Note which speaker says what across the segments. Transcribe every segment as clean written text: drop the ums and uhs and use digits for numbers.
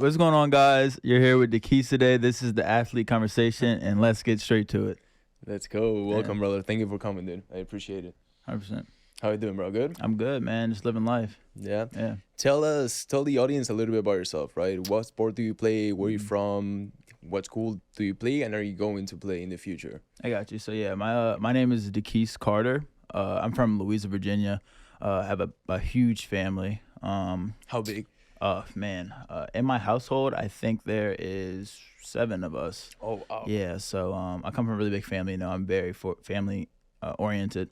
Speaker 1: what's going on, guys? You're here with DeQuece today. This is the athlete conversation, and let's get straight to it.
Speaker 2: Let's go. Welcome, brother. Thank you for coming, dude. I appreciate it.
Speaker 1: 100%.
Speaker 2: How you doing, bro? Good?
Speaker 1: I'm good, man. Just living life.
Speaker 2: Yeah.
Speaker 1: Yeah.
Speaker 2: Tell the audience a little bit about yourself, right? What sport do you play? Where you from? What school do you play? And are you going to play in the future?
Speaker 1: I got you. So, yeah, my name is DeQuece Carter. I'm from Louisa, Virginia. I have a huge family.
Speaker 2: How big?
Speaker 1: Man, in my household, I think there is 7 of us.
Speaker 2: Oh, wow.
Speaker 1: Yeah, so I come from a really big family. I'm very family oriented.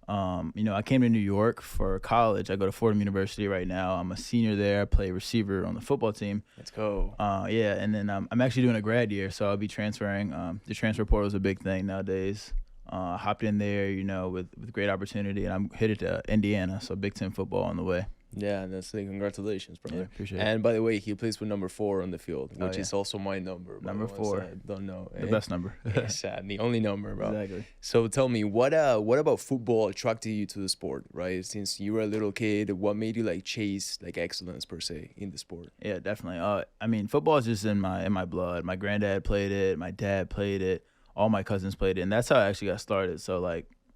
Speaker 1: I came to New York for college. I go to Fordham University right now. I'm a senior there. I play receiver on the football team.
Speaker 2: Let's go.
Speaker 1: Yeah, and then I'm actually doing a grad year, so I'll be transferring. The transfer portal is a big thing nowadays. Hopped in there, with great opportunity, and I'm headed to Indiana, so Big Ten football on the way.
Speaker 2: Yeah, that's it. Congratulations, brother.
Speaker 1: Yeah, appreciate it.
Speaker 2: And by the way, he plays with number 4 on the field, which
Speaker 1: yeah.
Speaker 2: is also my number.
Speaker 1: Number 4.
Speaker 2: I don't know.
Speaker 1: The best number.
Speaker 2: It's the only number, bro.
Speaker 1: Exactly.
Speaker 2: So tell me, what about football attracted you to the sport, right? Since you were a little kid, what made you chase excellence per se in the sport?
Speaker 1: Yeah, definitely. Football is just in my blood. My granddad played it. My dad played it. All my cousins played it, and that's how I actually got started. So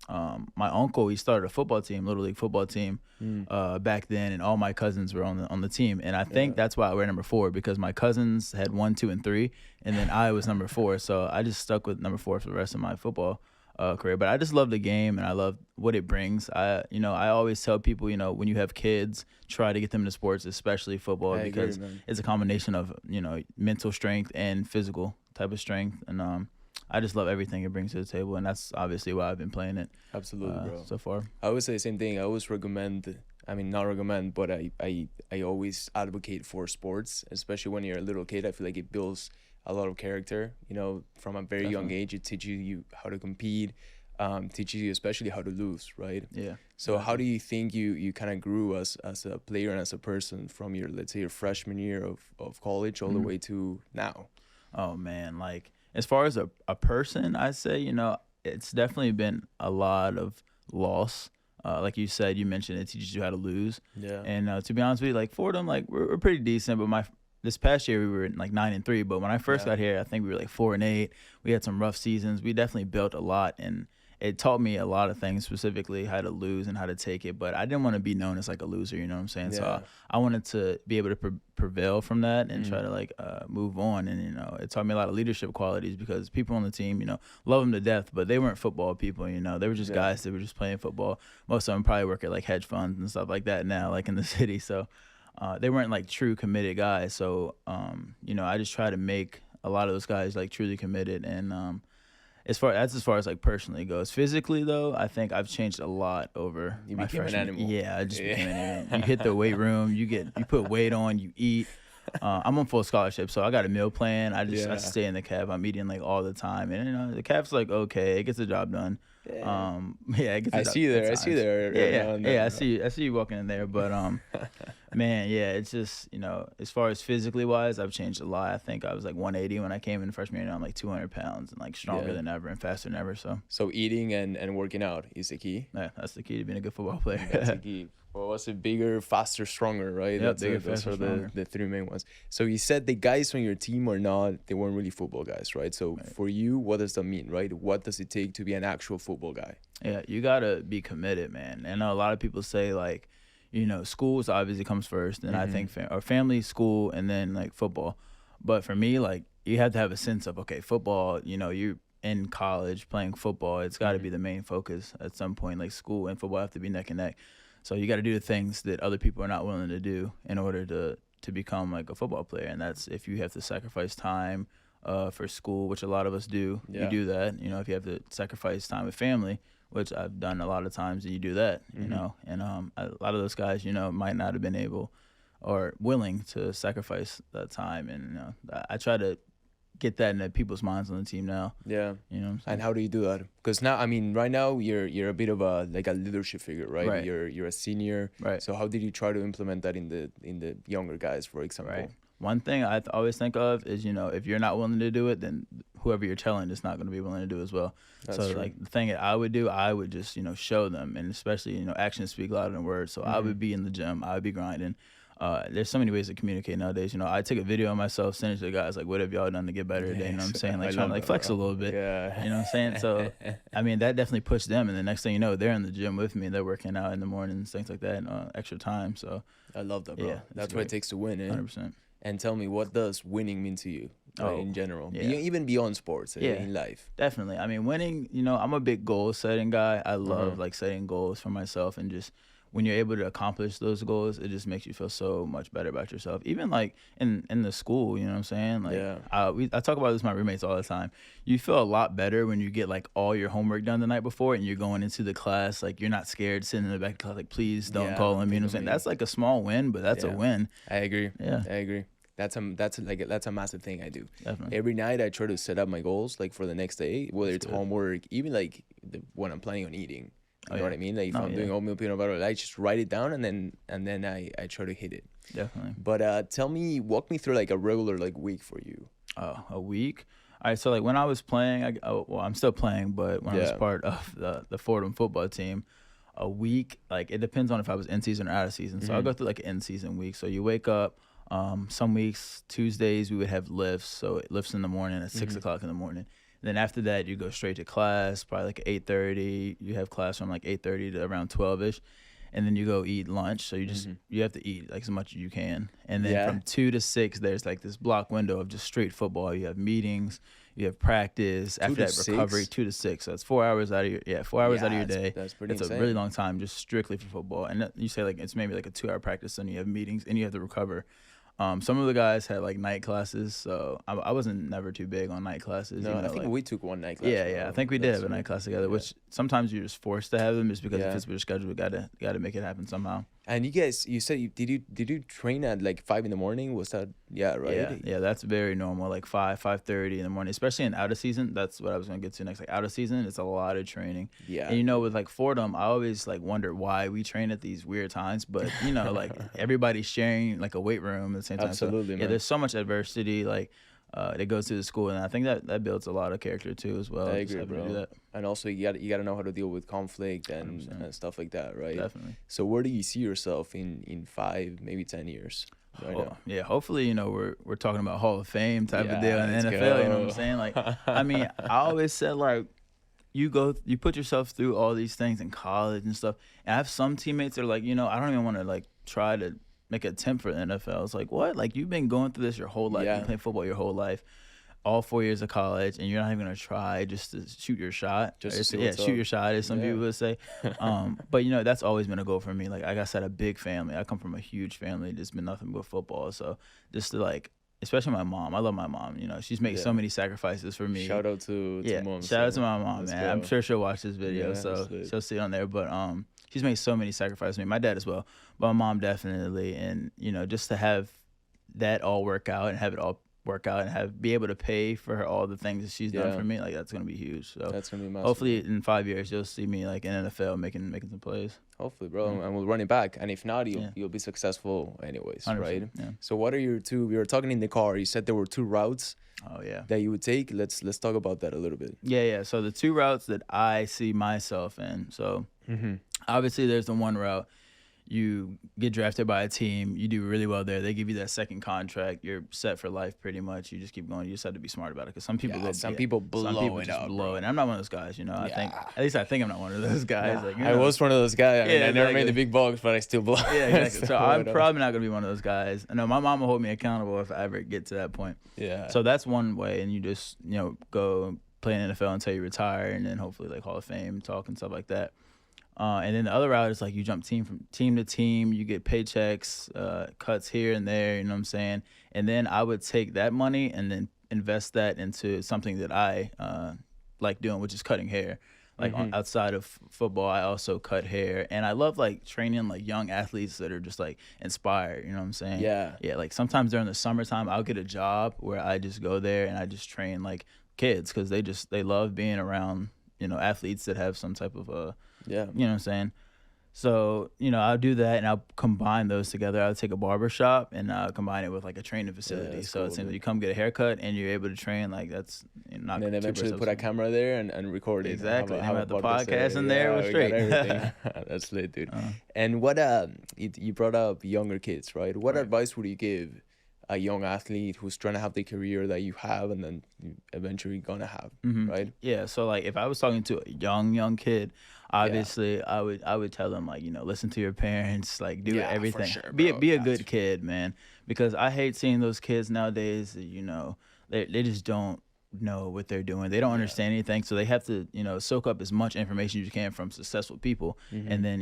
Speaker 1: my uncle, he started a football team, little league football team, back then, and all my cousins were on the team. And I think that's why I wear number 4, because my cousins had 1, 2, and 3, and then I was number 4. So I just stuck with number 4 for the rest of my football career. But I just love the game, and I love what it brings. I always tell people, when you have kids, try to get them into sports, especially football, because it's a combination of mental strength and physical type of strength. And I just love everything it brings to the table, and that's obviously why I've been playing it.
Speaker 2: Absolutely, bro.
Speaker 1: So far.
Speaker 2: I always say the same thing. I always not recommend, but I always advocate for sports, especially when you're a little kid. I feel like it builds a lot of character. From a very young age, it teaches you how to compete, teaches you especially how to lose, right?
Speaker 1: Yeah.
Speaker 2: So how do you think you kind of grew as a player and as a person from let's say your freshman year of college all the way to now?
Speaker 1: Oh, man, as far as a person, I'd say, it's definitely been a lot of loss. Like you said, you mentioned it teaches you how to lose.
Speaker 2: Yeah.
Speaker 1: And to be honest with you, Fordham, we're pretty decent. But this past year we were 9-3. But when I first got here, I think we were 4-8. We had some rough seasons. We definitely built a lot, and it taught me a lot of things, specifically how to lose and how to take it. But I didn't want to be known as a loser, you know what I'm saying?
Speaker 2: Yeah.
Speaker 1: So I wanted to be able to prevail from that and try to move on. And, it taught me a lot of leadership qualities, because people on the team, love them to death, but they weren't football people, they were just guys that were just playing football. Most of them probably work at hedge funds and stuff like that now, in the city. So they weren't true committed guys. So, I just try to make a lot of those guys truly committed. And, as far as personally goes. Physically, though, I think I've changed a lot over my
Speaker 2: became
Speaker 1: freshman.
Speaker 2: an animal.
Speaker 1: Yeah, I just became an animal. You hit the weight room, you put weight on, you eat. I'm on full scholarship, so I got a meal plan. I stay in the caf. I'm eating all the time, and the caf's okay. It gets the job done.
Speaker 2: Yeah.
Speaker 1: It gets.
Speaker 2: I see you there.
Speaker 1: Yeah. I see you walking in there, but man, yeah, it's just as far as physically wise, I've changed a lot. I think I was 180 when I came in freshman year. Now I'm 200 pounds and stronger than ever and faster than ever.
Speaker 2: So eating and working out is the key.
Speaker 1: Yeah, that's the key to being a good football player.
Speaker 2: That's the key. Well, what's it? Bigger, faster, stronger, right?
Speaker 1: Yep,
Speaker 2: Those are the 3 main ones. So you said the guys on your team they weren't really football guys, right? So for you, what does that mean, right? What does it take to be an actual football guy?
Speaker 1: Yeah, you gotta be committed, man. And a lot of people say schools obviously comes first, and I think family, school, and then football. But for me, you have to have a sense of football. You're in college playing football. It's got to be the main focus at some point. School and football have to be neck and neck. So you got to do the things that other people are not willing to do in order to become a football player. And that's if you have to sacrifice time for school, which a lot of us do. Yeah. You do that. If you have to sacrifice time with family, which I've done a lot of times, and you do that. And a lot of those guys, might not have been able or willing to sacrifice that time. And I try to get that into people's minds on the team now.
Speaker 2: Yeah.
Speaker 1: You know what I'm saying?
Speaker 2: And how do you do that? Because now, right now you're a bit of a leadership figure, right?
Speaker 1: Right.
Speaker 2: You're a senior.
Speaker 1: Right.
Speaker 2: So how did you try to implement that in the younger guys, for example?
Speaker 1: Right. One thing I always think of is, if you're not willing to do it, then whoever you're telling is not going to be willing to do it as well.
Speaker 2: That's
Speaker 1: so
Speaker 2: true.
Speaker 1: The thing that I would do, I would just, show them, and especially, actions speak louder than words. So I would be in the gym, I would be grinding. There's so many ways to communicate nowadays. You know, I take a video of myself, send it to the guys, like, what have y'all done to get better today? You know what I'm saying? Like, trying to like flex a little bit.
Speaker 2: Yeah.
Speaker 1: You know what I'm saying? So, I mean, that definitely pushed them. And the next thing you know, they're in the gym with me. They're working out in the mornings, things like that, and extra time. So,
Speaker 2: I love that, bro.
Speaker 1: Yeah,
Speaker 2: That's what it takes to win, eh?
Speaker 1: 100%.
Speaker 2: And tell me, what does winning mean to you, like, in general?
Speaker 1: yeah.
Speaker 2: Even beyond sports,
Speaker 1: Yeah.
Speaker 2: in life.
Speaker 1: Definitely. I mean, winning, you know, I'm a big goal setting guy. I love like setting goals for myself, and just when you're able to accomplish those goals, it just makes you feel so much better about yourself. Even like in the school, you know what I'm saying? Like, I talk about this with my roommates all the time. You feel a lot better when you get like all your homework done the night before, and you're going into the class like you're not scared sitting in the back of the class like, please don't call him. You know what I'm saying? That's like a small win, but that's a win.
Speaker 2: I agree.
Speaker 1: Yeah,
Speaker 2: I agree. That's a massive thing I do.
Speaker 1: Definitely.
Speaker 2: Every night I try to set up my goals like for the next day, whether it's homework, even like when I'm planning on eating. You know what I mean? Like if I'm doing oatmeal peanut butter, I just write it down and then I try to hit it.
Speaker 1: Definitely.
Speaker 2: But walk me through like a regular like week for you.
Speaker 1: A week. All right, so like when I was playing, I'm still playing, but when I was part of the Fordham football team, a week, like it depends on if I was in season or out of season. So I'll go through like an in season week. So you wake up. Some weeks, Tuesdays, we would have lifts. So lifts in the morning at 6 o'clock in the morning. And then after that, you go straight to class, probably like 8:30. You have class from like 8:30 to around 12-ish. And then you go eat lunch. So you just you have to eat like as much as you can. And then from 2 to 6, there's like this block window of just straight football. You have meetings, you have practice. After that, recovery, 2 to 6. So it's 4 hours out of your 4 hours out of your day.
Speaker 2: That's pretty insane.
Speaker 1: It's a really long time just strictly for football. And you say like it's maybe like a 2-hour practice, and you have meetings, and you have to recover. Some of the guys had like night classes, so I wasn't never too big on night classes.
Speaker 2: No, I think we took one night class.
Speaker 1: Yeah, I think we did have a night class together, which sometimes you're just forced to have them just because it fits with your schedule. We gotta make it happen somehow.
Speaker 2: And you guys, you said did you train at like 5 in the morning? Was that right?
Speaker 1: Yeah, that's very normal. Like 5:30 in the morning, especially in out of season. That's what I was gonna get to next. Like out of season, it's a lot of training.
Speaker 2: Yeah.
Speaker 1: And you know, with like Fordham, I always like wonder why we train at these weird times. But you know, like everybody's sharing like a weight room at the same time.
Speaker 2: Absolutely,
Speaker 1: so,
Speaker 2: man.
Speaker 1: There's so much adversity like that goes to the school, and I think that builds a lot of character too as well.
Speaker 2: I agree, bro. And also you gotta know how to deal with conflict and stuff like that, right?
Speaker 1: Definitely.
Speaker 2: So where do you see yourself in 5, maybe 10 years?
Speaker 1: Yeah, hopefully, you know, we're talking about Hall of Fame type of deal in the NFL.
Speaker 2: Go.
Speaker 1: You know what I'm saying? Like, I mean, I always said like, you put yourself through all these things in college and stuff. And I have some teammates that are like, you know, I don't even want to like try to make an attempt for the NFL. It's like, what? Like, you've been going through this your whole life. You played football your whole life, all 4 years of college, and you're not even gonna try just to shoot your shot.
Speaker 2: Just to
Speaker 1: shoot your shot, as some people would say. But you know, that's always been a goal for me. Like I said, a big family. I come from a huge family. There's been nothing but football. So just to like, especially my mom. I love my mom. You know, she's made so many sacrifices for me.
Speaker 2: Shout out to mom.
Speaker 1: Shout out to my mom, man. I'm sure she'll watch this video, so she'll see it on there. But she's made so many sacrifices for me. My dad as well, but my mom definitely. And you know, just to have that all work out and have it all work out and be able to pay for her all the things that she's done for me, like that's gonna be huge. So
Speaker 2: that's gonna be massive.
Speaker 1: Hopefully in 5 years you'll see me like in NFL making some plays.
Speaker 2: Hopefully, bro, and we'll run it back. And if not, you'll be successful anyways, right?
Speaker 1: Yeah.
Speaker 2: So what are your two? We were talking in the car. You said there were 2 routes.
Speaker 1: Oh yeah.
Speaker 2: That you would take. Let's talk about that a little bit.
Speaker 1: Yeah. So the 2 routes that I see myself in. So obviously there's the one route. You get drafted by a team, you do really well there. They give you that second contract. You're set for life pretty much. You just keep going. You just have to be smart about it because some people
Speaker 2: people blow it up.
Speaker 1: And I'm not one of those guys, you know. I think I think I'm not one of those guys. Like, you know,
Speaker 2: I was one of those guys. I mean, I never made the big bucks, but I still blow.
Speaker 1: Yeah, exactly. So I'm probably not gonna be one of those guys. I know my mom will hold me accountable if I ever get to that point.
Speaker 2: Yeah.
Speaker 1: So that's one way, and you just go play in the NFL until you retire, and then hopefully like Hall of Fame talk and stuff like that. And then the other route is like you jump from team to team, you get paychecks, cuts here and there, you know what I'm saying? And then I would take that money and then invest that into something that I like doing, which is cutting hair. Like outside of football, I also cut hair. And I love like training like young athletes that are just like inspired, you know what I'm saying?
Speaker 2: Yeah.
Speaker 1: Yeah, like sometimes during the summertime, I'll get a job where I just go there and I just train like kids because they love being around, athletes that have some type of you know what I'm saying? So, I'll do that and I'll combine those together. I'll take a barber shop and combine it with like a training facility.
Speaker 2: That's
Speaker 1: So
Speaker 2: cool,
Speaker 1: it seems like
Speaker 2: dude.
Speaker 1: you come get a haircut and you're able to train. Like that's
Speaker 2: And
Speaker 1: not
Speaker 2: then
Speaker 1: two
Speaker 2: eventually
Speaker 1: birds
Speaker 2: put a camera there and record it.
Speaker 1: exactly. Then
Speaker 2: Have
Speaker 1: we
Speaker 2: a
Speaker 1: have the
Speaker 2: podcast there.
Speaker 1: podcast in there. We're
Speaker 2: Yeah, we got
Speaker 1: straight.
Speaker 2: everything. That's lit, dude.
Speaker 1: Uh,
Speaker 2: And what you brought up younger kids, right? What
Speaker 1: Right.
Speaker 2: advice would you give a young athlete who's trying to have the career that you have and then you eventually gonna have, right?
Speaker 1: Yeah, so like if I was talking to a young kid, obviously I would tell them like, listen to your parents, like do
Speaker 2: Yeah, for
Speaker 1: everything.
Speaker 2: sure,
Speaker 1: Be
Speaker 2: bro.
Speaker 1: be a
Speaker 2: That's
Speaker 1: good kid, man, because I hate seeing those kids nowadays, they just don't know what they're doing. They don't understand anything, so they have to, soak up as much information as you can from successful people and then,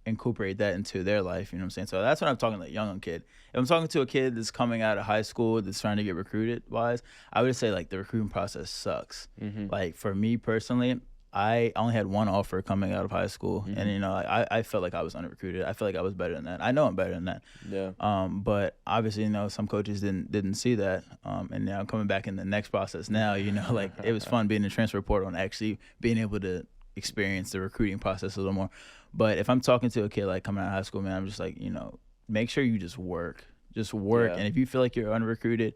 Speaker 1: incorporate that into their life, you know what I'm saying? So that's what I'm talking like young kid. If I'm talking to a kid that's coming out of high school that's trying to get recruited wise, I would say like the recruiting process sucks. Like for me personally, I only had one offer coming out of high school, and I felt like I was under-recruited. I felt like I was better than that. I know I'm better than that.
Speaker 2: Yeah.
Speaker 1: But obviously, some coaches didn't see that. And now coming back in the next process now, like it was fun being in the transfer portal and actually being able to experience the recruiting process a little more. But if I'm talking to a kid like coming out of high school, man, I'm just like, make sure you just work. Just work.
Speaker 2: Yeah.
Speaker 1: And if you feel like you're under-recruited,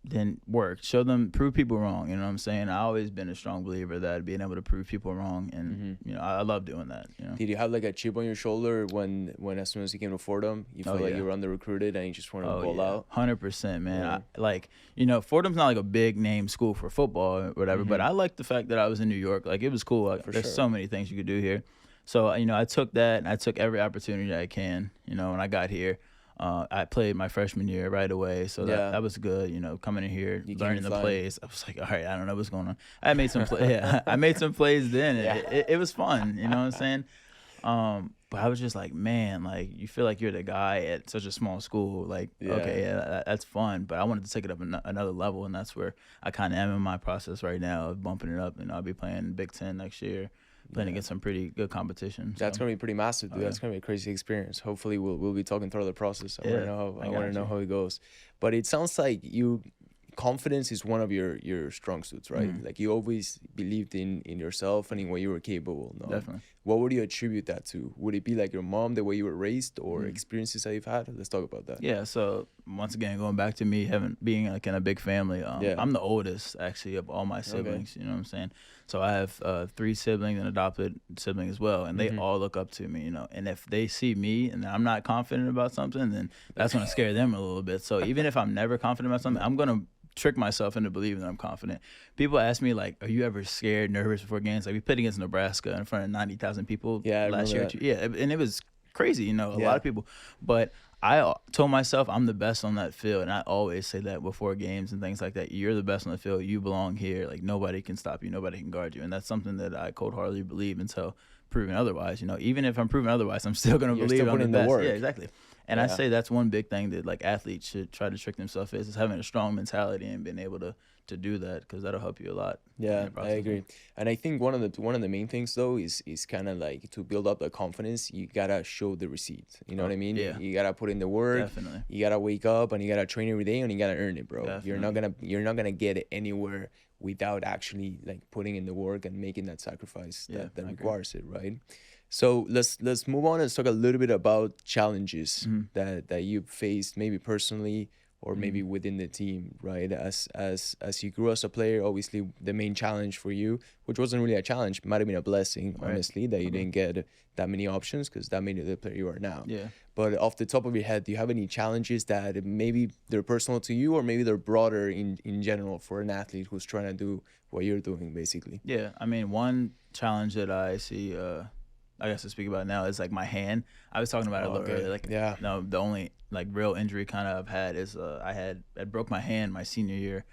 Speaker 1: then work. Show them, prove people wrong. You know what I'm saying? I always been a strong believer that being able to prove people wrong, and I love doing that.
Speaker 2: Did you have like a chip on your shoulder when as soon as you came to Fordham, you felt like you were under recruited and you just wanted to ball out?
Speaker 1: 100%, man.
Speaker 2: Yeah.
Speaker 1: Fordham's not like a big name school for football or whatever, but I like the fact that I was in New York. Like it was cool. Like, there's
Speaker 2: sure.
Speaker 1: so many things you could do here. So I took that and I took every opportunity I can. When I got here. I played my freshman year right away, so that was good. Coming in here, learning the plays. I was like, all right, I don't know what's going on. I made some I made some plays then. It was fun. You know what I'm saying? But I was just like, man, like you feel like you're the guy at such a small school. Like, that's fun, but I wanted to take it up another level, and that's where I kind of am in my process right now of bumping it up. I'll be playing Big Ten next year. Playing against some pretty good competition.
Speaker 2: That's gonna be pretty massive, dude. That's gonna be a crazy experience. Hopefully, we'll be talking through the process. I want to know how it goes. But it sounds like confidence is one of your strong suits, right? Like you always believed in yourself and in what you were capable of.
Speaker 1: Definitely.
Speaker 2: What would you attribute that to? Would it be like your mom, the way you were raised, or experiences that you've had? Let's talk about that.
Speaker 1: Yeah. So once again, going back to me being like in a big family, I'm the oldest actually of all my siblings. You know what I'm saying? So I have 3 siblings, and adopted sibling as well, and they all look up to me. And if they see me and I'm not confident about something, then that's gonna scare them a little bit. So even if I'm never confident about something, I'm gonna trick myself into believing that I'm confident. People ask me like, "Are you ever scared, nervous before games?" Like we played against Nebraska in front of 90,000 people last year. And it was crazy, a lot of people. But I told myself I'm the best on that field, and I always say that before games and things like that. You're the best on the field. You belong here. Like nobody can stop you. Nobody can guard you, and that's something that I cold-heartedly believe until proven otherwise. Even if I'm proven otherwise, I'm still gonna believe I'm the best. Yeah, exactly. And I say that's one big thing that like athletes should try to trick themselves is having a strong mentality and being able to do that, because that'll help you a lot.
Speaker 2: Yeah, I agree. And I think one of the main things though is kind of like to build up the confidence, you gotta show the receipt. You know what I mean?
Speaker 1: Yeah.
Speaker 2: You gotta put in the work.
Speaker 1: Definitely.
Speaker 2: You gotta wake up and you gotta train every day and you gotta earn it, bro.
Speaker 1: Definitely.
Speaker 2: You're not gonna get it anywhere without actually like putting in the work and making that sacrifice that requires it, right? So let's move on and talk a little bit about challenges that you faced, maybe personally or maybe within the team, right? As you grew as a player, obviously the main challenge for you, which wasn't really a challenge, might have been a blessing, honestly, that you didn't get that many options, because that made you the player you are now.
Speaker 1: Yeah.
Speaker 2: But off the top of your head, do you have any challenges that maybe they're personal to you, or maybe they're broader in general for an athlete who's trying to do what you're doing, basically?
Speaker 1: Yeah, I mean, one challenge that I see, I guess to speak about now, is like my hand. I was talking about it a little earlier. Like, no, the only like real injury kind of I've had is I broke my hand my senior year,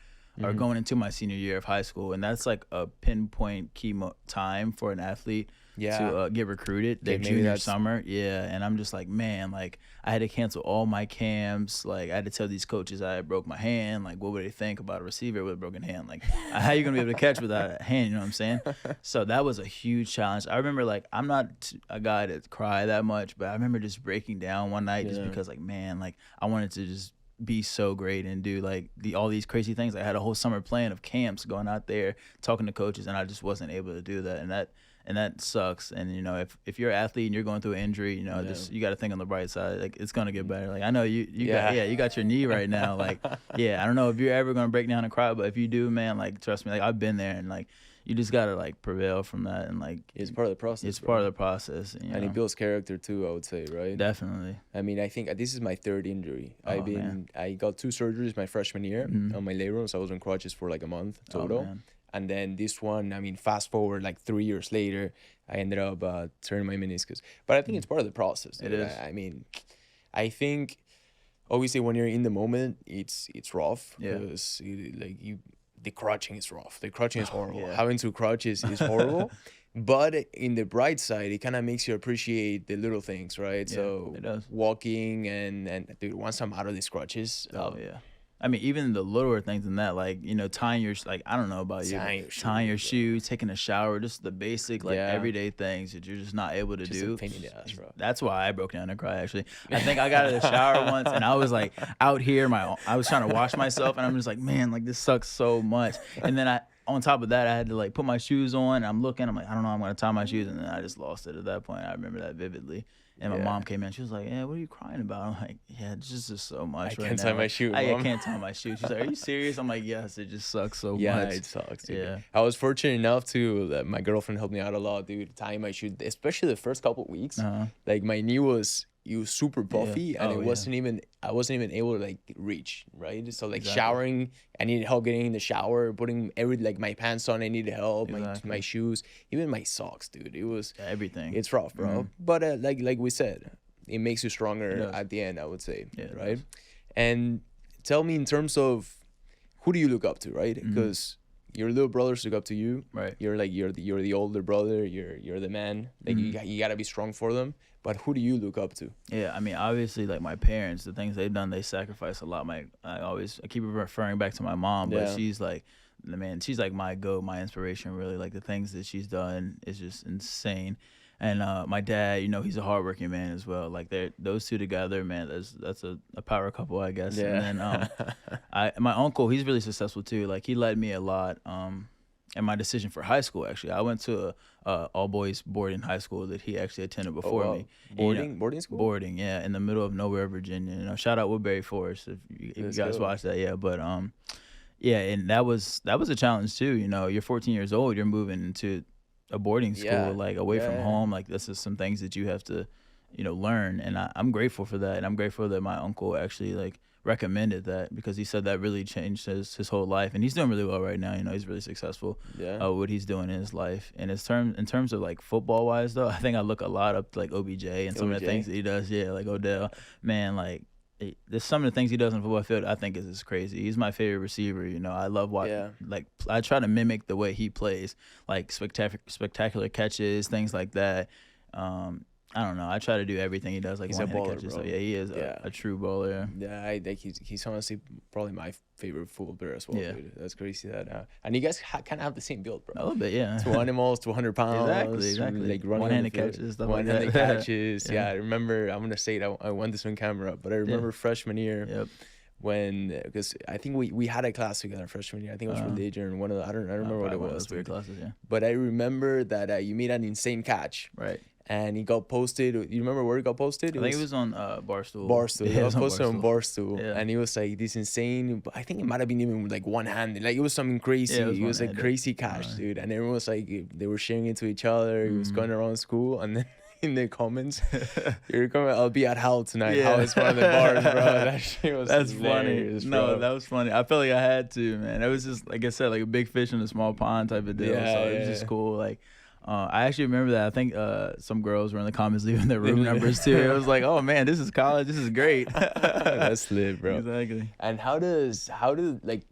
Speaker 1: or going into my senior year of high school, and that's like a pinpoint key time for an athlete to get recruited. Their junior summer, and I'm just like, man, like I had to cancel all my camps. Like I had to tell these coaches I broke my hand. Like what would they think about a receiver with a broken hand? Like how you gonna be able to catch without a hand? You know what I'm saying? So that was a huge challenge. I remember like I'm not a guy to cry that much, but I remember just breaking down one night just because like, man, like I wanted to just be so great and do like all these crazy things. I had a whole summer plan of camps, going out there talking to coaches, and I just wasn't able to do that. And and that sucks. And you know, if you're an athlete and you're going through an injury, you know, just you got to think on the bright side. Like it's gonna get better. Like I know you got your knee right now. Like I don't know if you're ever gonna break down and cry, but if you do, man, like trust me, like I've been there, and like you just gotta like prevail from that, and like
Speaker 2: it's part of the process.
Speaker 1: It's part of the process,
Speaker 2: and it builds character too, I would say, right?
Speaker 1: Definitely.
Speaker 2: I mean, I think this is my third injury. I got 2 surgeries my freshman year on my labrum, so I was on crutches for like a month total. And then this one, I mean, fast forward like 3 years later, I ended up tearing my meniscus. But I think it's part of the process. Dude.
Speaker 1: It is.
Speaker 2: I mean, I think obviously when you're in the moment, it's rough because the crutching is rough. The crutching is horrible. Having 2 crutches is horrible. But in the bright side, it kind of makes you appreciate the little things, right?
Speaker 1: Yeah,
Speaker 2: so
Speaker 1: it does.
Speaker 2: walking and dude, once I'm out of these crutches,
Speaker 1: I mean, even the littler things than that, like, you know, tying your, like, I don't know about you, tying your shoes, taking a shower, just the basic, like, everyday things that you're just not able to do.
Speaker 2: A pain in the ass, bro.
Speaker 1: That's why I broke down and cried, actually. I think I got out of the shower once, and I was, like, out here, I was trying to wash myself, and I'm just like, man, like, this sucks so much. And then on top of that, I had to, like, put my shoes on, and I'm looking, I'm like, I don't know, I'm going to tie my shoes, and then I just lost it at that point. I remember that vividly. And my mom came in. She was like, "Yeah, what are you crying about?" I'm like, "Yeah, it's just so much right now.
Speaker 2: I can't tie my shoe,
Speaker 1: I can't tie my shoe." She's like, "Are you serious?" I'm like, "Yes, it just sucks so much."
Speaker 2: Yeah, it sucks, dude.
Speaker 1: Yeah.
Speaker 2: I was fortunate enough that my girlfriend helped me out a lot, dude, tying my shoe, especially the first couple of weeks. Like, my knee was super puffy, and I wasn't even able to, like, reach, right? So, like, showering, I needed help getting in the shower, putting my pants on, I needed help, my shoes, even my socks, dude. It was
Speaker 1: everything.
Speaker 2: It's rough, bro. But like we said, it makes you stronger at the end, I would say, right? And tell me, in terms of who do you look up to, right? Because your little brothers look up to you,
Speaker 1: right?
Speaker 2: You're the older brother, you're the man, like you gotta be strong for them. But who do you look up to?
Speaker 1: Yeah, I mean, obviously, like, my parents, the things they've done, they sacrifice a lot. I keep referring back to my mom, but she's like, she's like my inspiration, really. Like, the things that she's done is just insane. And my dad, you know, he's a hardworking man as well. Like, those two together, man, that's a power couple, I guess.
Speaker 2: Yeah.
Speaker 1: And then my uncle, he's really successful too. Like, he led me a lot. And my decision for high school, actually, I went to a all boys boarding high school that he actually attended before me.
Speaker 2: Boarding school?
Speaker 1: Boarding, yeah, in the middle of nowhere, Virginia. You know, shout out Woodbury Forest if you guys watch that. Yeah, but and that was a challenge too. You know, you're 14 years old, you're moving into a boarding school, like away from home. Like, this is some things that you have to, you know, learn. And I'm grateful for that, and I'm grateful that my uncle actually like recommended that, because he said that really changed his whole life, and he's doing really well right now. You know, he's really successful what he's doing in his life. And in terms of like football wise though, I think I look a lot up to like OBJ and some of the things that he does. Yeah, like Odell, man, like there's some of the things he does on the football field I think is crazy. He's my favorite receiver. You know, I love watching. Like, I try to mimic the way he plays, like spectacular catches, things like that. I don't know. I try to do everything he does, like
Speaker 2: he's a baller,
Speaker 1: catches.
Speaker 2: bro.
Speaker 1: So yeah, he is a true baller.
Speaker 2: Yeah, I think he's honestly probably my favorite football player as well.
Speaker 1: Yeah.
Speaker 2: Dude. That's crazy that. And you guys kind of have the same build, bro.
Speaker 1: A little bit, yeah.
Speaker 2: 2 animals, 200 pounds.
Speaker 1: Exactly.
Speaker 2: Like running
Speaker 1: one-handed catches, stuff like that.
Speaker 2: One-handed catches. Yeah, I remember. I'm gonna say it. I want this on camera, but I remember freshman year.
Speaker 1: Yep.
Speaker 2: Because I think we had a class together freshman year. I think it was religion and one of the, I don't remember what it was.
Speaker 1: Weird classes, yeah.
Speaker 2: But I remember that you made an insane catch.
Speaker 1: Right.
Speaker 2: And he got posted. You remember where it got posted?
Speaker 1: I think it was on Barstool.
Speaker 2: Barstool.
Speaker 1: Yeah,
Speaker 2: it got posted on Barstool.
Speaker 1: Yeah.
Speaker 2: And he was like this insane. I think it might have been even like one-handed. Like, it was something crazy. Yeah, it was like crazy catch, dude. And everyone was like, they were sharing it to each other. He was going around school, and then in the comments, you're coming. I'll be at hell tonight.
Speaker 1: Yeah.
Speaker 2: How is one of the bars, bro? That shit was
Speaker 1: That's
Speaker 2: hilarious,
Speaker 1: funny.
Speaker 2: bro.
Speaker 1: No, that was funny. I felt like I had to, man. It was just, like I said, like a big fish in a small pond type of deal. So it was just cool. Like, I actually remember that. I think some girls were in the comments leaving their room numbers too. It was like, oh man, this is college. This is great.
Speaker 2: That's lit, bro.
Speaker 1: Exactly.
Speaker 2: And how does like,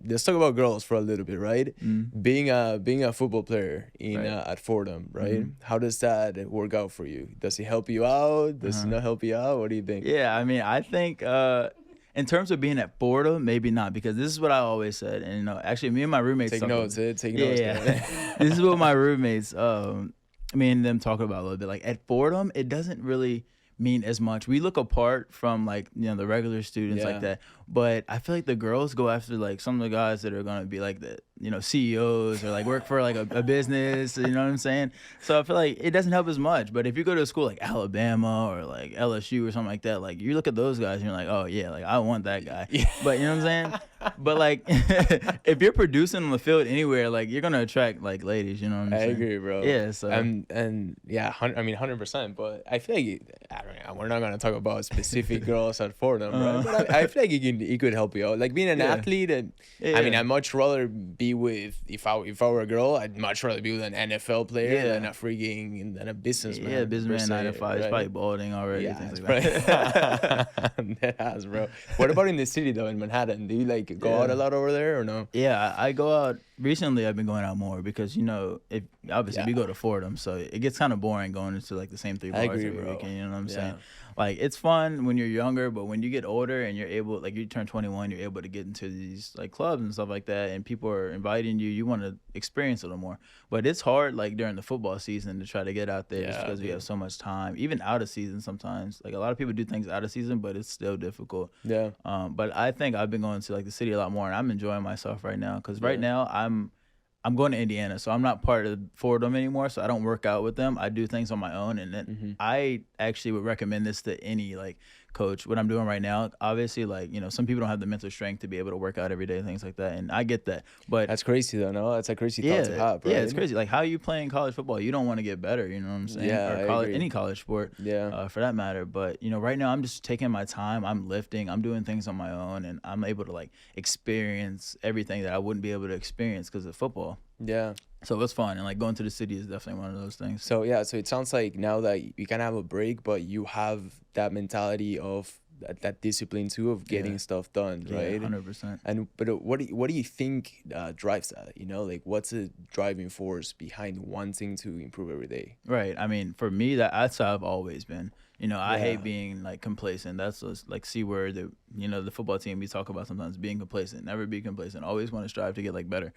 Speaker 2: let's talk about girls for a little bit, right? Being a football player at Fordham, right? How does that work out for you? Does it help you out? Does it not help you out? What do you think?
Speaker 1: Yeah, I mean, I think in terms of being at Fordham, maybe not, because this is what I always said. And, you know, actually, me and my roommates
Speaker 2: take notes. Take notes.
Speaker 1: Yeah. This is what my roommates, me and them talk about a little bit. Like, at Fordham, it doesn't really mean as much. We look apart from, like, you know, the regular students like that. But I feel like the girls go after like some of the guys that are gonna be like the CEOs or like work for like a business. You know what I'm saying? So I feel like it doesn't help as much. But if you go to a school like Alabama or like LSU or something like that, like you look at those guys and you're like, oh yeah, like I want that guy.
Speaker 2: Yeah.
Speaker 1: But you know what I'm saying? But like if you're producing on the field anywhere, like you're gonna attract like ladies. You know what I'm saying?
Speaker 2: I agree, bro.
Speaker 1: Yeah. So
Speaker 2: and yeah, 100%. But I feel like I don't know. We're not gonna talk about specific girls at Fordham, right? But I feel like it could help you out. Like being an athlete, and I mean, I'd much rather be with if I were a girl, I'd much rather be with an NFL player than a businessman.
Speaker 1: Yeah, businessman 9 to 5 is probably balding already.
Speaker 2: Yeah,
Speaker 1: things like that.
Speaker 2: That has, bro. What about in the city though, in Manhattan? Do you like go out a lot over there or no?
Speaker 1: Yeah, I go out. Recently, I've been going out more because if obviously we go to Fordham, so it gets kind of boring going into like the same 3 bars every weekend. You know what I'm saying? Like it's fun when you're younger, but when you get older and you're able, like you turn 21, you're able to get into these like clubs and stuff like that, and people are inviting you. You want to experience a little more, but it's hard like during the football season to try to get out there just because we have so much time. Even out of season, sometimes like a lot of people do things out of season, but it's still difficult.
Speaker 2: Yeah.
Speaker 1: But I think I've been going to like the city a lot more, and I'm enjoying myself right now because right now I'm going to Indiana, so I'm not part of Fordham anymore, so I don't work out with them. I do things on my own, and then I actually would recommend this to any like coach. What I'm doing right now, obviously, like some people don't have the mental strength to be able to work out every day, things like that, and I get that. But
Speaker 2: that's crazy though, no? That's a crazy thought to have, right?
Speaker 1: Yeah, it's crazy. Like how are you playing college football? You don't want to get better, you know what I'm saying?
Speaker 2: Yeah,
Speaker 1: or any college sport, for that matter. But right now I'm just taking my time. I'm lifting. I'm doing things on my own, and I'm able to like experience everything that I wouldn't be able to experience because of football.
Speaker 2: Yeah.
Speaker 1: So it's fun, and like going to the city is definitely one of those things.
Speaker 2: So yeah, so it sounds like now that you can have a break, but you have that mentality of that discipline too of getting stuff done, right?
Speaker 1: 100%.
Speaker 2: And but what do you think drives that? Like what's the driving force behind wanting to improve every day?
Speaker 1: Right. I mean, for me, that's how I've always been. I hate being like complacent. That's just like C word that the football team we talk about sometimes, being complacent. Never be complacent. Always want to strive to get like better.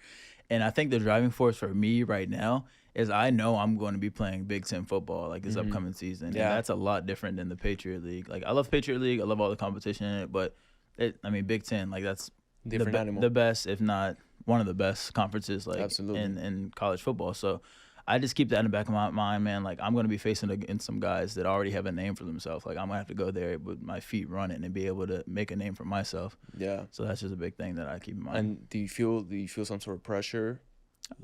Speaker 1: And I think the driving force for me right now is I know I'm going to be playing Big Ten football like this upcoming season. Yeah. And that's a lot different than the Patriot League. Like I love Patriot League. I love all the competition in it, but Big Ten, like that's
Speaker 2: different animal.
Speaker 1: The best, if not one of the best conferences like in college football. So I just keep that in the back of my mind, man. Like I'm going to be facing against some guys that already have a name for themselves. Like I'm going to have to go there with my feet running and be able to make a name for myself. Yeah. So that's just a big thing that I keep in mind.
Speaker 2: And do you feel some sort of pressure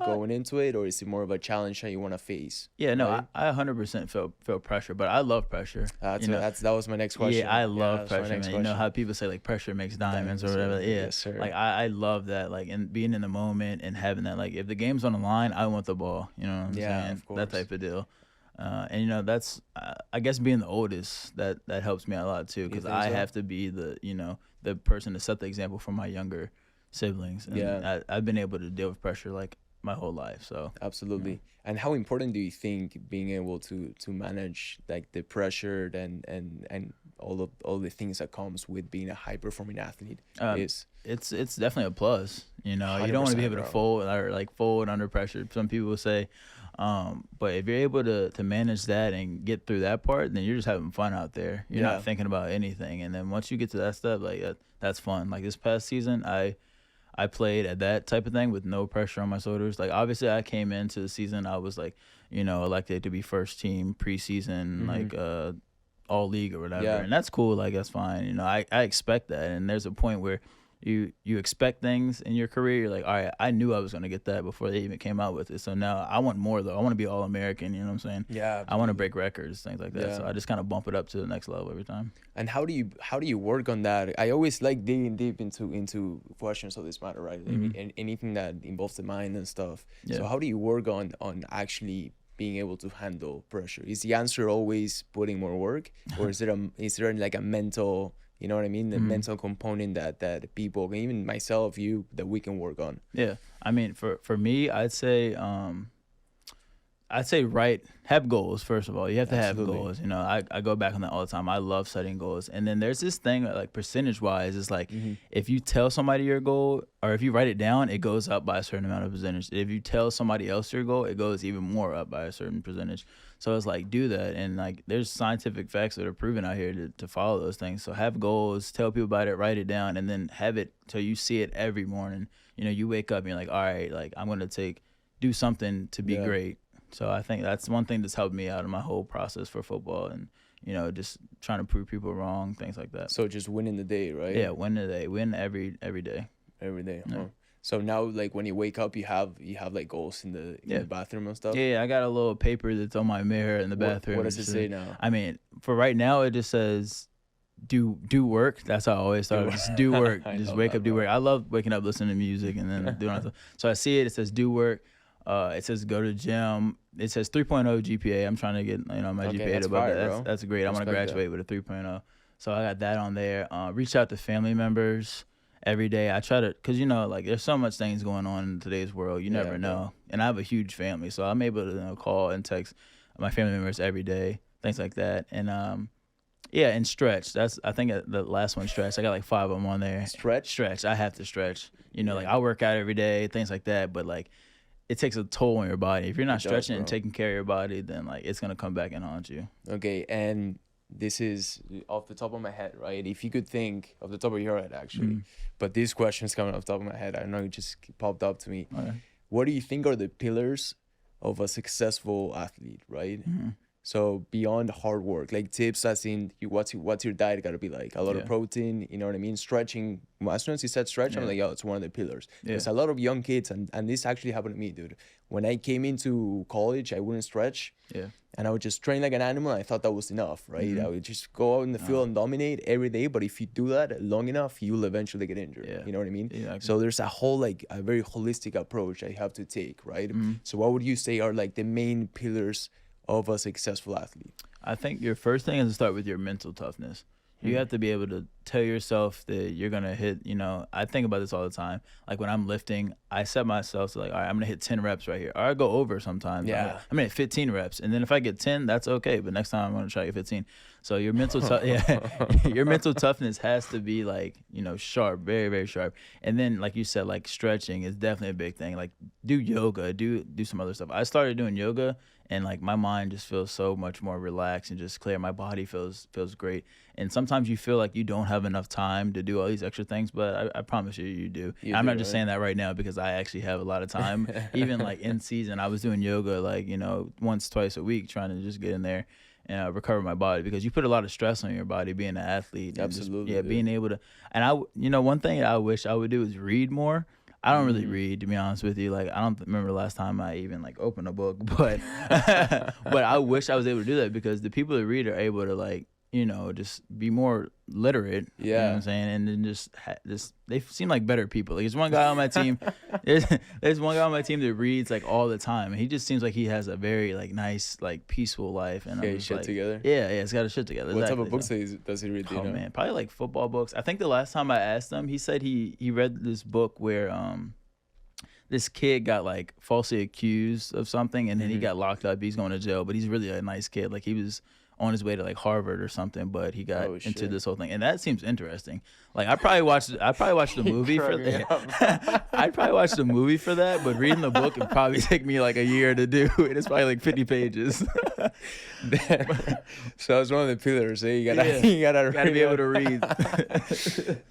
Speaker 2: going into it, or is it more of a challenge that you want to face?
Speaker 1: Yeah, no, right? I 100% feel pressure, but I love pressure.
Speaker 2: That was my next question.
Speaker 1: Yeah, I love pressure, man. You know how people say like pressure makes diamonds or whatever. Yeah,
Speaker 2: yes, sir.
Speaker 1: Like I love that, like, and being in the moment and having that, like, if the game's on the line, I want the ball. You know what I'm saying?
Speaker 2: Of course.
Speaker 1: That type of deal. And that's I guess being the oldest that helps me a lot too, because I have to be the person to set the example for my younger siblings. And I've been able to deal with pressure like my whole life. So
Speaker 2: absolutely. And how important do you think being able to manage like the pressure and all the things that comes with being a high performing athlete is?
Speaker 1: It's definitely a plus. You don't want to be able to fold under pressure. Some people will say, but if you're able to manage that and get through that part, then you're just having fun out there. You're not thinking about anything. And then once you get to that step, like that's fun. Like this past season, I played at that type of thing with no pressure on my shoulders. Like obviously I came into the season, I was like, elected to be first team preseason, like all league or whatever. And that's cool. Like that's fine. I expect that. And there's a point where you expect things in your career. You're like, all right, I knew I was going to get that before they even came out with it. So now I want more though. I want to be All-American, you know what I'm saying?
Speaker 2: Yeah.
Speaker 1: I want to break records, things like that. So I just kind of bump it up to the next level every time.
Speaker 2: And how do you work on that? I always like digging deep into questions of this matter, right? Anything that involves the mind and stuff. Yeah. So how do you work on actually being able to handle pressure? Is the answer always putting more work, or is there like a mental, you know what I mean, the mental component that people, even myself, that we can work on?
Speaker 1: Yeah, I mean, for me, I'd say have goals. First of all, you have to have goals. I go back on that all the time. I love setting goals. And then there's this thing like percentage wise, it's like if you tell somebody your goal, or if you write it down, it goes up by a certain amount of percentage. If you tell somebody else your goal, it goes even more up by a certain percentage. So it's like, do that. And like, there's scientific facts that are proven out here to follow those things. So have goals, tell people about it, write it down, and then have it till you see it every morning. You know, you wake up and you're like, all right, like I'm going to do something to be great. So I think that's one thing that's helped me out in my whole process for football, and, you know, just trying to prove people wrong, things like that.
Speaker 2: So just winning the day, right?
Speaker 1: Yeah, win the day. Win every day.
Speaker 2: Every day.
Speaker 1: Yeah.
Speaker 2: Huh? So now, like, when you wake up, you have like goals in the bathroom and stuff?
Speaker 1: Yeah, I got a little paper that's on my mirror in the bathroom.
Speaker 2: What does it say now?
Speaker 1: I mean, for right now, it just says do work. That's how I always start. Just do work. Just wake up, do work. I love waking up, listening to music, and then doing stuff. So I see it. It says do work. It says go to gym. It says 3.0 GPA. I'm trying to get my GPA to above that. That's great. I want to graduate with a 3.0. So I got that on there. Reach out to family members every day. I try to, because, you know, like, there's so much things going on in today's world. You never know. And I have a huge family, so I'm able to call and text my family members every day, things like that. And and stretch. That's, I think, the last one, stretch. I got like 5 of them on there. Stretch. I have to stretch. You know, like, I work out every day, things like that. But like, it takes a toll on your body. If you're not stretching and taking care of your body, then like, it's gonna come back and haunt you.
Speaker 2: Okay, and this is off the top of my head, right? If you could think off the top of your head, actually, but this question's coming off the top of my head. I don't know, it just popped up to me.
Speaker 1: Okay.
Speaker 2: What do you think are the pillars of a successful athlete, right? So beyond hard work, like tips as in what's your diet got to be like? A lot of protein, you know what I mean? Stretching. As soon as you said stretch, I'm like, it's one of the pillars. Because a lot of young kids, and this actually happened to me, dude. When I came into college, I wouldn't stretch. And I would just train like an animal. And I thought that was enough, right? I would just go out in the field and dominate every day. But if you do that long enough, you'll eventually get injured. You know what I mean? Exactly. So there's a whole, like, a very holistic approach I have to take, right? So what would you say are like the main pillars of a successful athlete?
Speaker 1: I think your first thing is to start with your mental toughness. You have to be able to tell yourself that you're going to hit, you know, I think about this all the time. Like when I'm lifting, I set myself to like, all right, I'm going to hit 10 reps right here. Or I go over sometimes. I'm going to hit 15 reps. And then if I get 10, that's okay. But next time I'm going to try to get 15. So your mental your mental toughness has to be like, you know, sharp, very, very sharp. And then like you said, like stretching is definitely a big thing. Like do yoga, do some other stuff. I started doing yoga, and like my mind just feels so much more relaxed and just clear. My body feels great. And sometimes you feel like you don't have enough time to do all these extra things, but I promise you do. I'm not just saying that right now because I actually have a lot of time. Even like in season, I was doing yoga like, you know, once, twice a week, trying to just get in there and recover my body, because you put a lot of stress on your body being an athlete.
Speaker 2: Absolutely.
Speaker 1: Just, being able to, and one thing I wish I would do is read more. I don't really read, to be honest with you. Like, I don't remember the last time I even like opened a book, but but I wish I was able to do that, because the people that read are able to, like, you know, just be more literate. You know what I'm saying? And then just they seem like better people. Like, there's one guy on my team. There's one guy on my team that reads like all the time, and he just seems like he has a very like nice, like peaceful life. And
Speaker 2: he's shit together.
Speaker 1: Yeah, he's got his shit together.
Speaker 2: What type of books does he read?
Speaker 1: Oh man, probably like football books. I think the last time I asked him, he said he read this book where this kid got like falsely accused of something, and then he got locked up. He's going to jail, but he's really a nice kid. Like, he was on his way to like Harvard or something, but he got into this whole thing, and that seems interesting. Like, I'd probably watch the movie for that. I'd probably watch the movie for that, but reading the book would probably take me like a year to do, and it's probably like 50 pages.
Speaker 2: So it's one of the pillars. Eh? You gotta
Speaker 1: be able to read.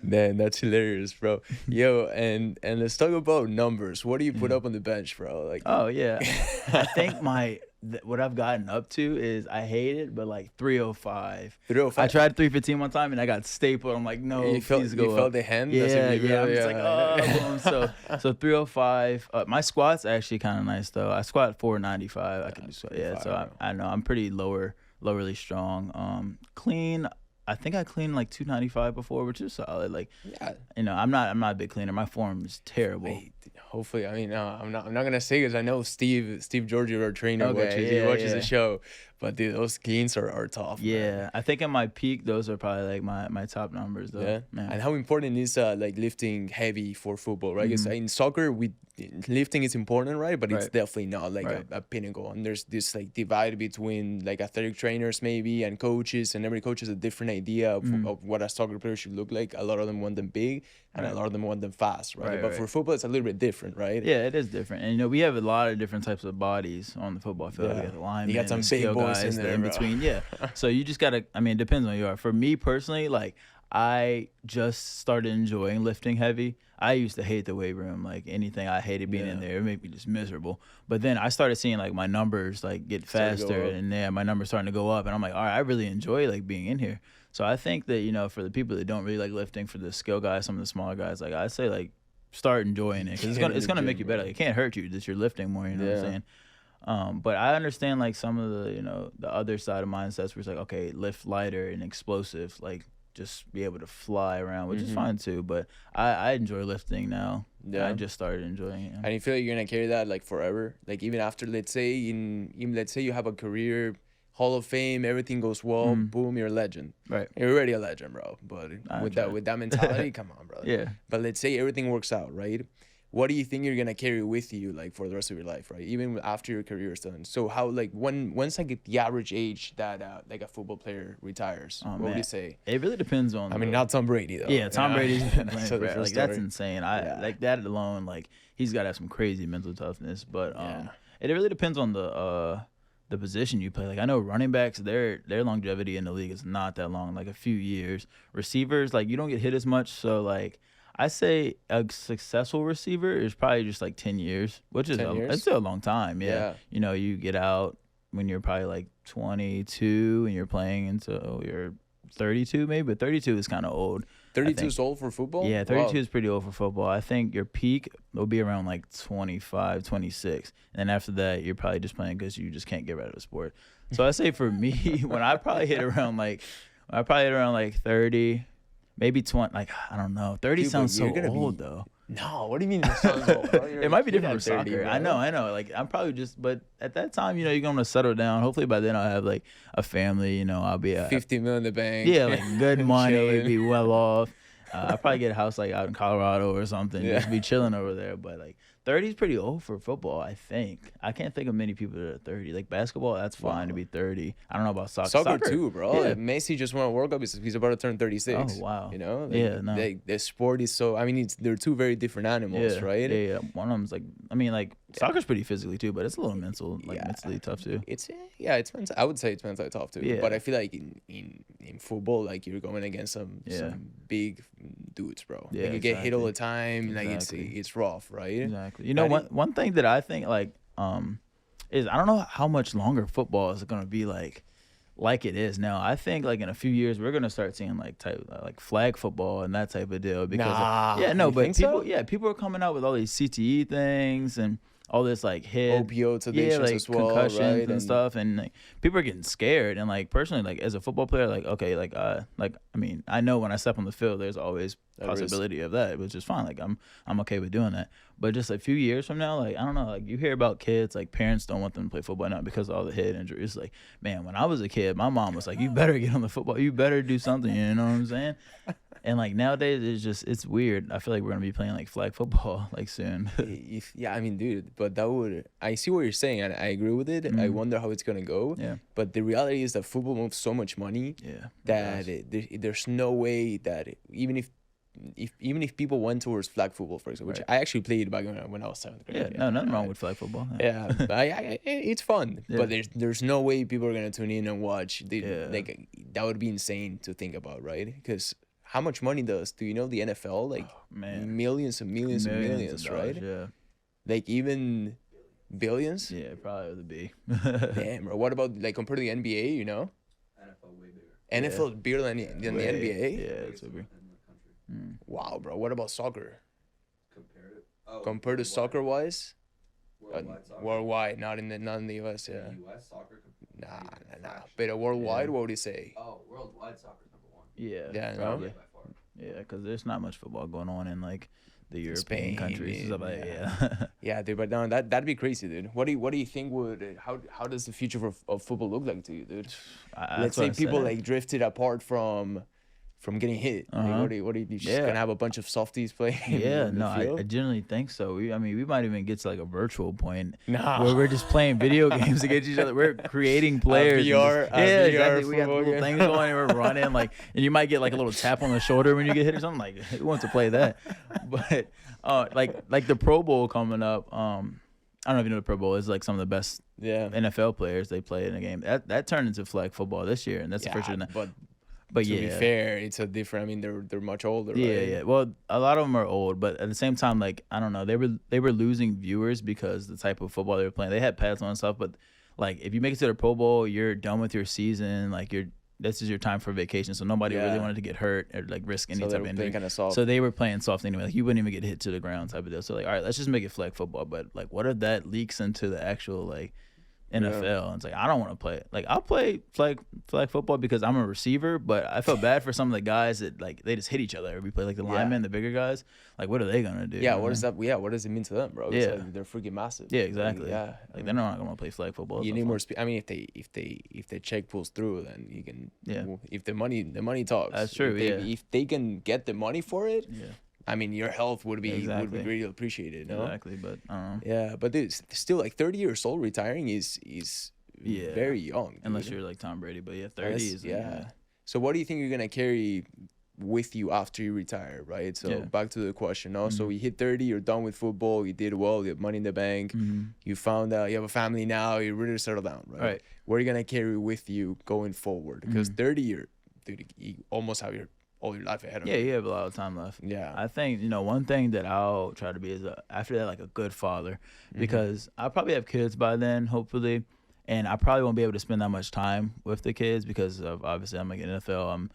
Speaker 2: Man, that's hilarious, bro. Yo, and let's talk about numbers. What do you put up on the bench, bro? Like,
Speaker 1: oh yeah, I think what I've gotten up to is, I hate it, but like 305. 305. I tried 315 one time and I got stapled. I'm like, no, please go up.
Speaker 2: You felt the hand?
Speaker 1: Yeah. I'm just like, oh. So 305. My squat's actually kind of nice though. I squat 495. I can do squat. Yeah, so I know I'm pretty lowerly strong. Clean. I think I cleaned like 295 before, which is solid. Like, you know, I'm not a big cleaner. My form is terrible.
Speaker 2: Wait, hopefully, I mean, I'm not gonna say, because I know Steve Georgie, our trainer, watches the show, But dude, those cleans are tough.
Speaker 1: Yeah,
Speaker 2: Man.
Speaker 1: I think in my peak, those are probably like my top numbers though.
Speaker 2: Yeah.
Speaker 1: Man.
Speaker 2: And how important is like lifting heavy for football, right? Because in soccer, lifting is important, right? But it's definitely not like a pinnacle. And there's this like divide between like athletic trainers maybe and coaches, and every coach has a different idea of what a soccer player should look like. A lot of them want them big, and a lot of them want them fast, right? But for football, it's a little bit different, right?
Speaker 1: Yeah, it is different. And we have a lot of different types of bodies on the football field. We got the linemen,
Speaker 2: you got some big boys
Speaker 1: guys,
Speaker 2: in there,
Speaker 1: in between. Yeah. So you just gotta. I mean, it depends on who you are. For me personally, like I just started enjoying lifting heavy. I used to hate the weight room, like anything. I hated being in there. It made me just miserable. But then I started seeing like my numbers like get faster, and my numbers starting to go up, and I'm like, all right, I really enjoy like being in here. So I think that for the people that don't really like lifting, for the skill guys, some of the smaller guys, like I say, like start enjoying it because it's gonna make you better. Like, it can't hurt you that you're lifting more. You know what I'm saying? But I understand like some of the the other side of mindsets where it's like, okay, lift lighter and explosive, like just be able to fly around, which is fine too. But I enjoy lifting now. Yeah, I just started enjoying it.
Speaker 2: And you feel like you're gonna carry that like forever, like even after let's say you have a career Hall of Fame, everything goes well, boom, you're a legend.
Speaker 1: Right.
Speaker 2: You're already a legend, bro. But with that mentality, come on, brother.
Speaker 1: Yeah.
Speaker 2: But let's say everything works out, right? What do you think you're gonna carry with you like for the rest of your life, right? Even after your career is done. So how like when's like the average age that like a football player retires? What would you say?
Speaker 1: It really depends on.
Speaker 2: I mean, not Tom Brady though.
Speaker 1: Yeah, Tom Brady's been playing forever. Like
Speaker 2: story.
Speaker 1: that's insane. Like that alone, like he's got to have some crazy mental toughness. But it really depends on the position you play. Like I know running backs, their longevity in the league is not that long, like a few years. Receivers, like you don't get hit as much, so like I say a successful receiver is probably just like 10 years, which is it's still a long time. Yeah. You get out when you're probably like 22 and you're playing until you're 32 maybe, but 32 is kind of old.
Speaker 2: 32 is old for football?
Speaker 1: Yeah, 32 is pretty old for football. I think your peak will be around like 25, 26. And then after that, you're probably just playing because you just can't get rid of the sport. So I say for me, when I probably hit around like 30, maybe 20, like, I don't know. 30 sounds so old, though.
Speaker 2: No, what do you mean it sounds old?
Speaker 1: It might be different for
Speaker 2: 30,
Speaker 1: soccer.
Speaker 2: bro.
Speaker 1: I know. Like, I'm probably just, but at that time, you're going to settle down. Hopefully by then I'll have, like, a family. I'll be
Speaker 2: 50 million in the bank.
Speaker 1: Yeah, like, good money, be well off. I'll probably get a house, like, out in Colorado or something. Just be chilling over there. But, like, 30 is pretty old for football, I think. I can't think of many people that are 30. Like, basketball, that's fine to be 30. I don't know about soccer.
Speaker 2: Soccer too, bro. Yeah. Messi just won a World Cup. He's about to turn 36.
Speaker 1: Oh, wow.
Speaker 2: The sport is so, I mean, they're two very different animals, right?
Speaker 1: Yeah. One of them's like, soccer's pretty physically too, but it's a little mentally tough too.
Speaker 2: It's mental. I would say it's mentally tough too. Yeah. But I feel like in football, like you're going against some big dudes, bro.
Speaker 1: Yeah,
Speaker 2: like you get hit all the time. Like it's rough, right?
Speaker 1: Exactly. One thing that I think is I don't know how much longer football is gonna be like it is now. I think like in a few years we're gonna start seeing like flag football and that type of deal because people are coming out with all these CTE things and all this like head
Speaker 2: opioids addictions as well,
Speaker 1: concussions
Speaker 2: right?
Speaker 1: and stuff, and like people are getting scared. And like personally, like as a football player, I know when I step on the field, there's always possibility of that, which is fine. Like I'm okay with doing that. But just a few years from now, like I don't know, like you hear about kids, like parents don't want them to play football now because of all the head injuries. Like, man, when I was a kid, my mom was like, you better get on the football, you better do something, you know what I'm saying? And like nowadays, it's weird. I feel like we're gonna be playing like flag football like soon.
Speaker 2: I mean, dude, but I see what you're saying, and I agree with it. I wonder how it's gonna go.
Speaker 1: Yeah.
Speaker 2: But the reality is that football moves so much money.
Speaker 1: Yeah.
Speaker 2: That there's no way that even if people went towards flag football, for example, which I actually played back when I was 7th grade.
Speaker 1: Yeah. No, nothing wrong with flag football.
Speaker 2: Yeah. It's fun. Yeah. But there's no way people are gonna tune in and watch. Like that would be insane to think about, right? Because how much money do you know the NFL? Like millions and millions and millions, right?
Speaker 1: Yeah.
Speaker 2: Like even billions?
Speaker 1: Yeah, probably would be.
Speaker 2: Damn, bro. What about like compared to the NBA, NFL
Speaker 3: way bigger.
Speaker 2: NFL is bigger than the NBA?
Speaker 1: Yeah, it's so big.
Speaker 2: Wow, bro. What about soccer?
Speaker 3: Compared to
Speaker 2: soccer wise?
Speaker 3: Worldwide soccer.
Speaker 2: Worldwide, not in the US, yeah.
Speaker 3: The US soccer.
Speaker 2: Nah. But worldwide, what would you say?
Speaker 3: Oh, worldwide soccer's number one.
Speaker 1: Yeah.
Speaker 2: Yeah,
Speaker 1: probably. Yeah, because there's not much football going on in like the European
Speaker 2: Spain,
Speaker 1: countries and stuff like that. Yeah.
Speaker 2: Yeah, dude. But no, that'd be crazy, dude. What do you think would how does the future of football look like to you, dude? Let's say people like drifted apart from getting hit. Like, what do you just gonna have a bunch of softies playing?
Speaker 1: Yeah,
Speaker 2: in the
Speaker 1: no, I
Speaker 2: field?
Speaker 1: generally think so. I mean, we might even get to like a virtual point
Speaker 2: Nah.
Speaker 1: where we're just playing video games against each other. We're creating players.
Speaker 2: VR,
Speaker 1: yeah,
Speaker 2: VR
Speaker 1: exactly. We got
Speaker 2: football
Speaker 1: little
Speaker 2: game.
Speaker 1: things going and we're running like, and you might get like a little tap on the shoulder when you get hit or something. Like, who wants to play that? But like the Pro Bowl coming up. I don't know if you know the Pro Bowl is like some of the best NFL players they play in a game. That turned into flag football this year, and that's the first year. But
Speaker 2: to be fair, it's a different. I mean, they're much older.
Speaker 1: Yeah,
Speaker 2: right?
Speaker 1: yeah. Well, a lot of them are old, but at the same time, like I don't know, they were losing viewers because the type of football they were playing. They had pads on and stuff, but like if you make it to the Pro Bowl, you're done with your season. Like this is your time for vacation, so nobody really wanted to get hurt or like risk any type of injury.
Speaker 2: Kinda soft.
Speaker 1: So they were playing soft anyway. Like you wouldn't even get hit to the ground type of deal. So like, all right, let's just make it flag football. But like, what if that leaks into the actual like NFL? And it's like I don't want to play it. Like I'll play flag football because I'm a receiver, but I feel bad for some of the guys that like they just hit each other every play. Like the linemen, the bigger guys. Like what are they gonna do?
Speaker 2: Yeah, what does that? Yeah, what does it mean to them, bro?
Speaker 1: Yeah,
Speaker 2: like, they're freaking massive.
Speaker 1: Yeah, exactly.
Speaker 2: Like,
Speaker 1: like they're not gonna play flag football.
Speaker 2: You need more speed. I mean, if the check pulls through, then you can.
Speaker 1: Yeah.
Speaker 2: If the money talks.
Speaker 1: That's true.
Speaker 2: If they can get the money for it.
Speaker 1: Yeah.
Speaker 2: I mean, your health would be really appreciated. No?
Speaker 1: Exactly, but I don't know.
Speaker 2: Yeah, but dude, still like 30 years old retiring is very young. Dude.
Speaker 1: Unless you're like Tom Brady, but 30 is
Speaker 2: yeah. So what do you think you're gonna carry with you after you retire, right? So back to the question, no? So you hit 30, you're done with football, you did well, you have money in the bank, you found out you have a family now, you're ready to settle down, right? What are you gonna carry with you going forward? Because 30, you almost have all your life ahead of you.
Speaker 1: Yeah, you have a lot of time left.
Speaker 2: Yeah.
Speaker 1: I think, one thing that I'll try to be is after that, like a good father, because I'll probably have kids by then, hopefully. And I probably won't be able to spend that much time with the kids because of obviously I'm like an NFL.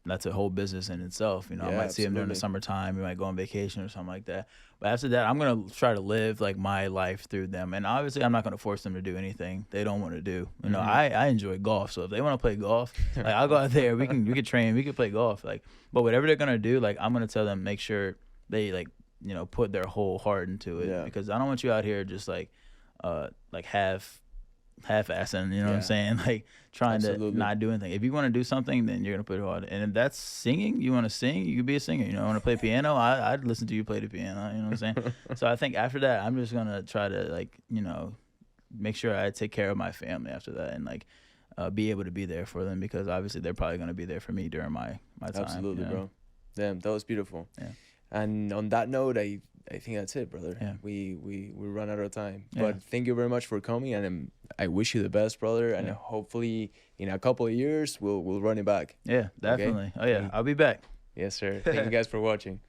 Speaker 1: That's a whole business in itself. I might see them during the summertime. We might go on vacation or something like that. But after that, I'm gonna try to live like my life through them. And obviously, I'm not gonna force them to do anything they don't want to do. I enjoy golf, so if they want to play golf, like I'll go out there. We could train. We could play golf. Like, but whatever they're gonna do, like I'm gonna tell them make sure they like put their whole heart into it because I don't want you out here just like half-assing, what I'm saying? Like trying to not do anything. If you want to do something, then you're gonna put it hard. And if that's singing, you want to sing, you could be a singer. I want to play piano, I'd listen to you play the piano. You know what I'm saying? So I think after that, I'm just gonna try to make sure I take care of my family after that and be able to be there for them because obviously they're probably gonna be there for me during my time.
Speaker 2: Absolutely, bro. Damn, that was beautiful.
Speaker 1: Yeah.
Speaker 2: And on that note, I think that's it, brother.
Speaker 1: Yeah.
Speaker 2: We run out of time. But thank you very much for coming, and I wish you the best, brother. And hopefully in a couple of years we'll run it back.
Speaker 1: Yeah, definitely. Okay? Oh yeah, I'll be back.
Speaker 2: Yes, sir. Thank you guys for watching.